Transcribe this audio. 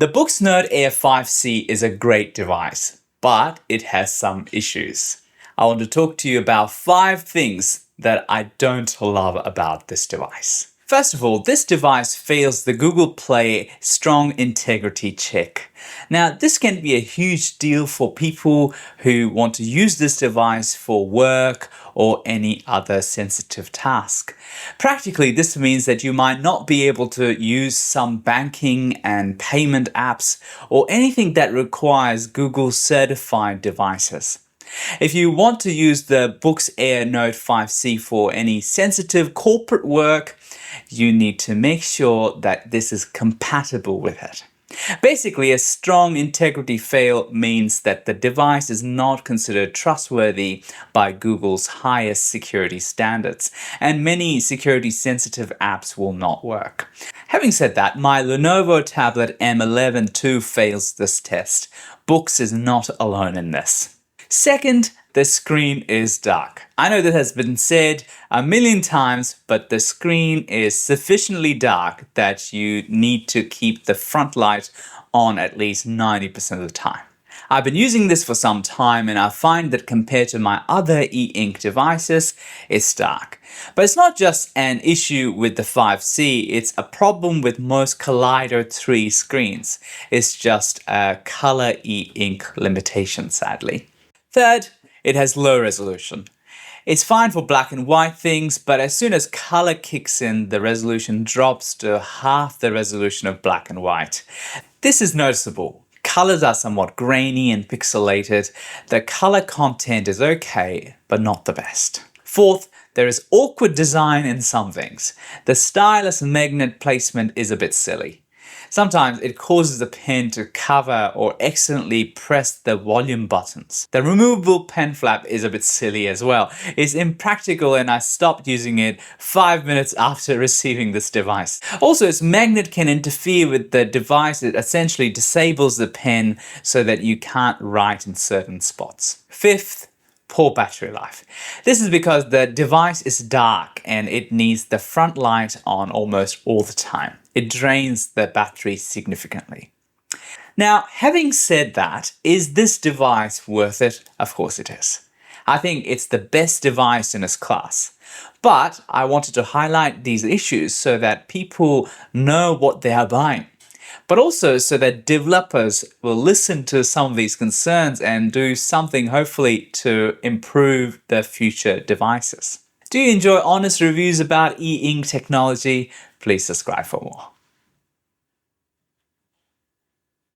The Boox Note Air 5C is a great device, but it has some issues. I want to talk to you about 5 things that I don't love about this device. First of all, this device fails the Google Play strong integrity check. Now, this can be a huge deal for people who want to use this device for work or any other sensitive task. Practically, this means that you might not be able to use some banking and payment apps or anything that requires Google certified devices. If you want to use the Boox Air Note 5C for any sensitive corporate work, you need to make sure that this is compatible with it. Basically, a strong integrity fail means that the device is not considered trustworthy by Google's highest security standards, and many security-sensitive apps will not work. Having said that, my Lenovo tablet M11 too fails this test. Boox is not alone in this. Second, the screen is dark. I know that has been said a million times, but the screen is sufficiently dark that you need to keep the front light on at least 90% of the time. I've been using this for some time and I find that compared to my other eink devices, it's dark. But it's not just an issue with the 5C, it's a problem with most Collider 3 screens. It's just a color eink limitation, sadly. Third, it has low resolution. It's fine for black and white things, but as soon as color kicks in, the resolution drops to half the resolution of black and white. This is noticeable. Colors are somewhat grainy and pixelated. The color content is okay, but not the best. Fourth, there is awkward design in some things. The stylus magnet placement is a bit silly. Sometimes it causes the pen to cover or accidentally press the volume buttons. The removable pen flap is a bit silly as well. It's impractical and I stopped using it 5 minutes after receiving this device. Also, its magnet can interfere with the device. It essentially disables the pen so that you can't write in certain spots. Fifth, poor battery life. This is because the device is dark and it needs the front light on almost all the time. It drains the battery significantly. Now, having said that, is this device worth it? Of course it is. I think it's the best device in its class. But I wanted to highlight these issues so that people know what they are buying. But also so that developers will listen to some of these concerns and do something hopefully to improve their future devices. Do you enjoy honest reviews about e-ink technology? Please subscribe for more.